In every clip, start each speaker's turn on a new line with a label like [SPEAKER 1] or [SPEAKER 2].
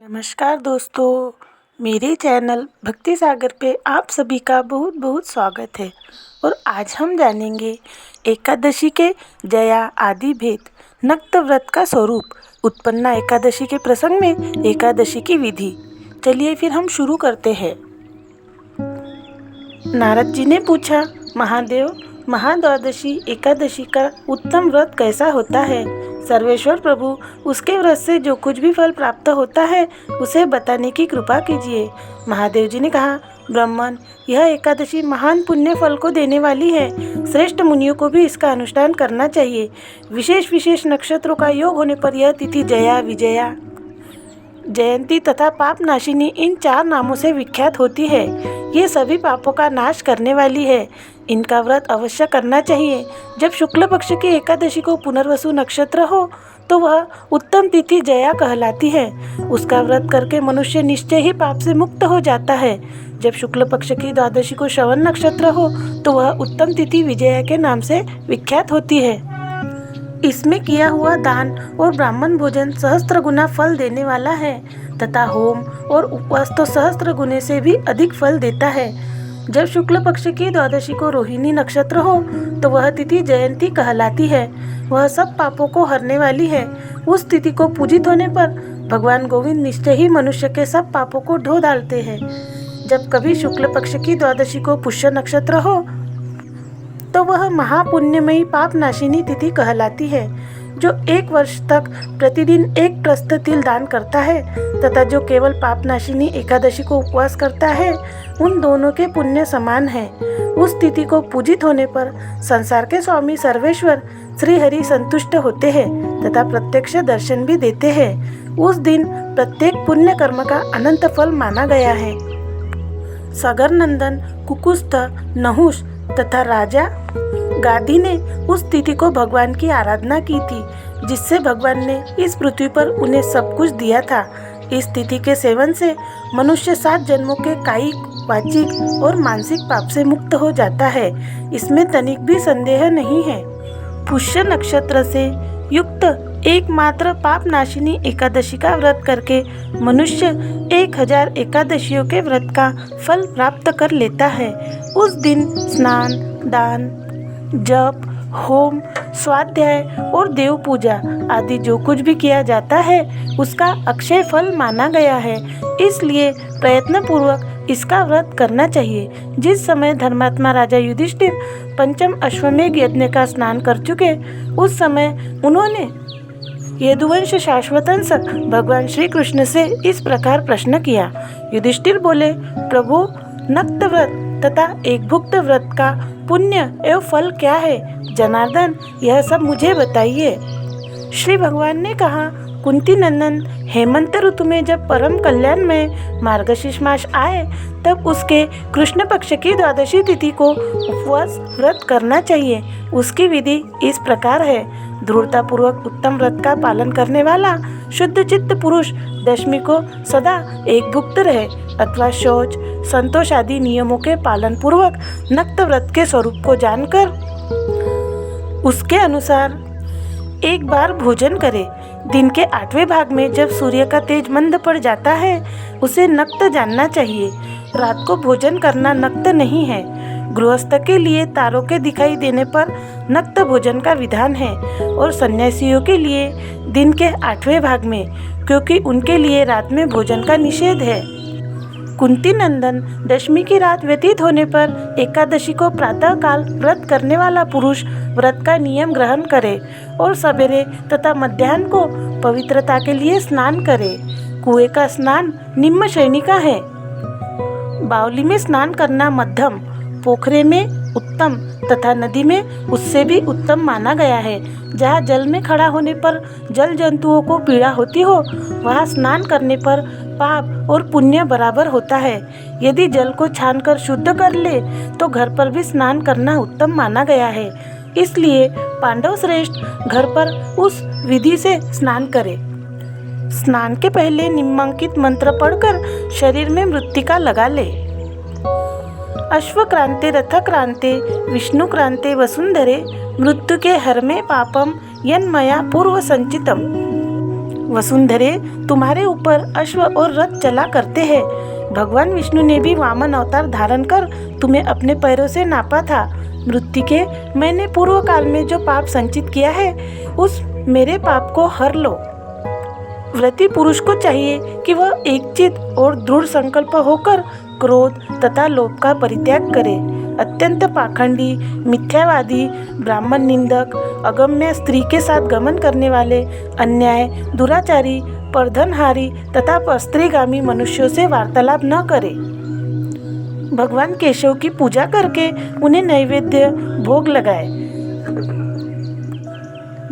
[SPEAKER 1] नमस्कार दोस्तों, मेरे चैनल भक्ति सागर पे आप सभी का बहुत बहुत स्वागत है। और आज हम जानेंगे एकादशी के जया आदि भेद, नक्त व्रत का स्वरूप, उत्पन्ना एकादशी के प्रसंग में एकादशी की विधि। चलिए फिर हम शुरू करते हैं। नारद जी ने पूछा, महादेव, महाद्वादशी एकादशी का उत्तम व्रत कैसा होता है? सर्वेश्वर प्रभु, उसके व्रत से जो कुछ भी फल प्राप्त होता है उसे बताने की कृपा कीजिए। महादेव जी ने कहा, ब्राह्मण, यह एकादशी महान पुण्य फल को देने वाली है। श्रेष्ठ मुनियों को भी इसका अनुष्ठान करना चाहिए। विशेष विशेष नक्षत्रों का योग होने पर यह तिथि जया, विजया, जयंती तथा पाप नाशिनी इन 4 नामों से विख्यात होती है। ये सभी पापों का नाश करने वाली है। इनका व्रत अवश्य करना चाहिए। जब शुक्ल पक्ष की एकादशी को पुनर्वसु नक्षत्र हो तो वह उत्तम तिथि जया कहलाती है। उसका व्रत करके मनुष्य निश्चय ही पाप से मुक्त हो जाता है। जब शुक्ल पक्ष की द्वादशी को श्रवण नक्षत्र हो तो वह उत्तम तिथि विजया के नाम से विख्यात होती है। इसमें किया हुआ दान और ब्राह्मण भोजन सहस्त्र गुना फल देने वाला है तथा होम और उपवास तो सहस्त्र गुने से भी अधिक फल देता है। जब शुक्ल पक्ष की द्वादशी को रोहिणी नक्षत्र हो तो वह तिथि जयंती कहलाती है। वह सब पापों को हरने वाली है। उस तिथि को पूजित होने पर भगवान गोविंद निश्चय ही मनुष्य के सब पापों को धो डालते हैं। जब कभी शुक्ल पक्ष की द्वादशी को पुष्य नक्षत्र हो तो वह महापुण्यमयी पाप नाशिनी तिथि कहलाती है। जो 1 वर्ष तक प्रतिदिन 1 प्रस्थ तिल दान करता है तथा जो केवल पाप नाशिनी एकादशी को उपवास करता है, उन दोनों के पुण्य समान है। उस तिथि को पूजित होने पर संसार के स्वामी सर्वेश्वर श्री हरि संतुष्ट होते हैं तथा प्रत्यक्ष दर्शन भी देते हैं। उस दिन प्रत्येक पुण्य कर्म का अनंत फल माना गया है। सगर नंदन, कुकुस्थ, नहुष तथा राजा गादी ने उस तिथि को भगवान की आराधना की थी, जिससे भगवान ने इस पृथ्वी पर उन्हें सब कुछ दिया था। इस तिथि के सेवन से मनुष्य 7 जन्मों के कायिक, वाचिक और मानसिक पाप से मुक्त हो जाता है। इसमें तनिक भी संदेह नहीं है। पुष्य नक्षत्र से युक्त एकमात्र पाप नाशिनी एकादशी का व्रत करके मनुष्य 1000 एकादशियों के व्रत का फल प्राप्त कर लेता है। उस दिन स्नान, दान, जप, होम, स्वाध्याय और देव पूजा आदि जो कुछ भी किया जाता है उसका अक्षय फल माना गया है। इसलिए प्रयत्न पूर्वक इसका व्रत करना चाहिए। जिस समय धर्मात्मा राजा युधिष्ठिर पंचम अश्वमेघ यज्ञ का स्नान कर चुके, उस समय उन्होंने यदुवंश शाश्वतंस भगवान श्री कृष्ण से इस प्रकार प्रश्न किया। युधिष्ठिर बोले, प्रभु, नक्त व्रत तथा एकभुक्त व्रत का पुण्य एवं फल क्या है? जनार्दन, यह सब मुझे बताइए। श्री भगवान ने कहा, कुंती नंदन, हेमंत ऋतु में जब परम कल्याण में मार्गशीर्ष मास आए तब उसके कृष्ण पक्ष की द्वादशी तिथि को उपवास व्रत करना चाहिए। उसकी विधि इस प्रकार है। दृढ़तापूर्वक उत्तम व्रत का पालन करने वाला शुद्ध चित्त पुरुष दशमी को सदा एकभुक्त रहे अथवा शौच, संतोष आदि नियमों के पालन पूर्वक नक्त व्रत के स्वरूप को जानकर उसके अनुसार एक बार भोजन करे। दिन के 8वें भाग में जब सूर्य का तेज मंद पड़ जाता है उसे नक्त जानना चाहिए। रात को भोजन करना नक्त नहीं है। गृहस्थ के लिए तारों के दिखाई देने पर नक्त भोजन का विधान है और सन्यासियों के लिए दिन के 8वें भाग में, क्योंकि उनके लिए रात में भोजन का निषेध है। कुंती नंदन, दशमी की रात व्यतीत होने पर एकादशी को प्रातः काल व्रत करने वाला पुरुष व्रत का नियम ग्रहण करे और सवेरे तथा मध्याह्न को पवित्रता के लिए स्नान करे। कुएं का स्नान निम्न श्रेणी का है। बावली में स्नान करना मध्यम, पोखरे में उत्तम तथा नदी में उससे भी उत्तम माना गया है। जहाँ जल में खड़ा होने पर जल जंतुओं को पीड़ा होती हो, वहाँ स्नान करने पर पाप और पुण्य बराबर होता है। यदि जल को छानकर शुद्ध कर ले तो घर पर भी स्नान करना उत्तम माना गया है। इसलिए पांडव श्रेष्ठ घर पर उस विधि से स्नान करे। स्नान के पहले निम्नांकित मंत्र पढ़कर शरीर में मृत्तिका लगा ले। अश्वक्रांते रथक्रांते विष्णुक्रांते वसुंधरे मृत्यु के हर में पापम यन्मया पूर्व संचितम। वसुंधरे, तुम्हारे ऊपर अश्व और रथ चला करते हैं। भगवान विष्णु ने भी वामन अवतार धारण कर तुम्हें अपने पैरों से नापा था। मृत्तिके, मैंने पूर्व काल में जो पाप संचित किया है उस मेरे पाप को हर लो। व्रती पुरुष को चाहिए कि वह एकचित और दृढ़ संकल्प होकर क्रोध तथा लोभ का परित्याग करे। अत्यंत पाखंडी, मिथ्यावादी, ब्राह्मण निंदक, अगम्य स्त्री के साथ गमन करने वाले, अन्याय, दुराचारी, परधनहारी तथा परस्त्रीगामी मनुष्यों से वार्तालाप न करे। भगवान केशव की पूजा करके उन्हें नैवेद्य भोग लगाए।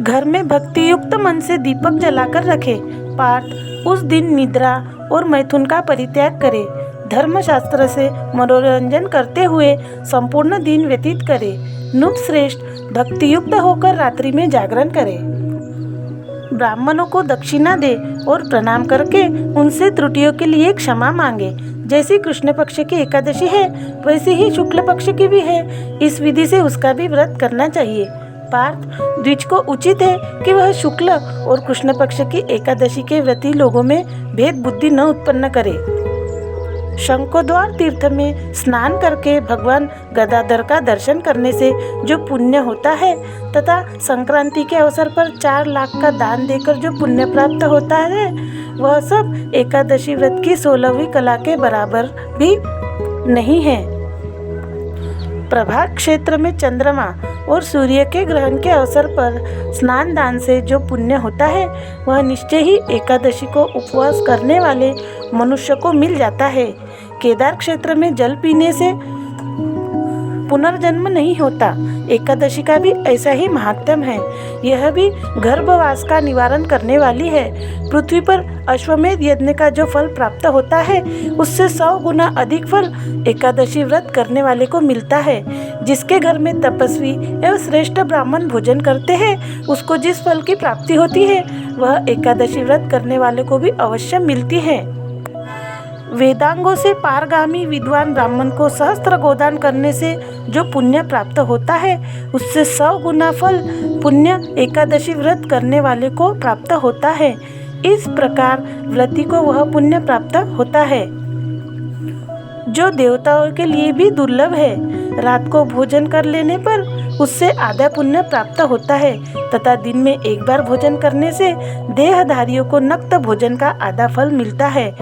[SPEAKER 1] घर में भक्ति युक्त मन से दीपक जलाकर रखे। पार्थ उस दिन निद्रा और मैथुन का परित्याग करे। धर्मशास्त्र से मनोरंजन करते हुए संपूर्ण दिन व्यतीत करे। नृप श्रेष्ठ भक्ति युक्त होकर रात्रि में जागरण करे। ब्राह्मणों को दक्षिणा दे और प्रणाम करके उनसे त्रुटियों के लिए क्षमा मांगे। जैसी कृष्ण पक्ष की एकादशी है वैसी ही शुक्ल पक्ष की भी है। इस विधि से उसका भी व्रत करना चाहिए। पार्थ, द्विज को उचित है कि वह शुक्ल और कृष्ण पक्ष की एकादशी के व्रती लोगों में भेद बुद्धि न उत्पन्न करे। शंखोद्वार तीर्थ में स्नान करके भगवान गदाधर का दर्शन करने से जो पुण्य होता है तथा संक्रांति के अवसर पर 4 लाख का दान देकर जो पुण्य प्राप्त होता है वह सब एकादशी व्रत की 16वीं कला के बराबर भी नहीं है। प्रभात क्षेत्र में चंद्रमा और सूर्य के ग्रहण के अवसर पर स्नान दान से जो पुण्य होता है वह निश्चय ही एकादशी को उपवास करने वाले मनुष्य को मिल जाता है। केदार क्षेत्र में जल पीने से पुनर्जन्म नहीं होता। एकादशी का भी ऐसा ही महात्म्य है। यह भी गर्भवास का निवारण करने वाली है। पृथ्वी पर अश्वमेध यज्ञ का जो फल प्राप्त होता है उससे 100 गुना अधिक फल एकादशी व्रत करने वाले को मिलता है। जिसके घर में तपस्वी एवं श्रेष्ठ ब्राह्मण भोजन करते हैं उसको जिस फल की प्राप्ति होती है वह एकादशी व्रत करने वाले को भी अवश्य मिलती है। वेदांगों से पारगामी विद्वान ब्राह्मण को सहस्त्र गोदान करने से जो पुण्य प्राप्त होता है उससे 100 गुना फल पुण्य एकादशी व्रत करने वाले को प्राप्त होता है। इस प्रकार व्रती को वह पुण्य प्राप्त होता है जो देवताओं के लिए भी दुर्लभ है। रात को भोजन कर लेने पर उससे आधा पुण्य प्राप्त होता है तथा दिन में एक बार भोजन करने से देहधारियों को नक्त भोजन का आधा फल मिलता है।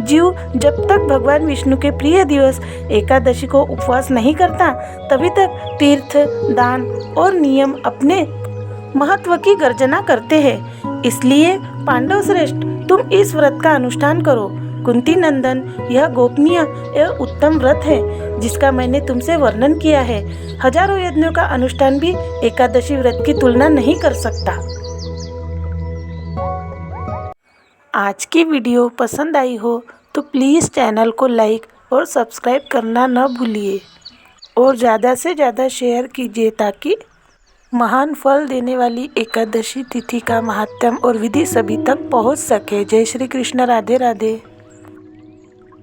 [SPEAKER 1] जीव जब तक भगवान विष्णु के प्रिय दिवस एकादशी को उपवास नहीं करता तभी तक तीर्थ, दान और नियम अपने महत्व की गर्जना करते हैं। इसलिए पांडव श्रेष्ठ, तुम इस व्रत का अनुष्ठान करो। कुंती नंदन, यह गोपनीय एवं उत्तम व्रत है जिसका मैंने तुमसे वर्णन किया है। हजारों यज्ञों का अनुष्ठान भी एकादशी व्रत की तुलना नहीं कर सकता। आज की वीडियो पसंद आई हो तो प्लीज़ चैनल को लाइक और सब्सक्राइब करना न भूलिए और ज़्यादा से ज़्यादा शेयर कीजिए ताकि महान फल देने वाली एकादशी तिथि का महात्म्य और विधि सभी तक पहुंच सके। जय श्री कृष्ण। राधे राधे।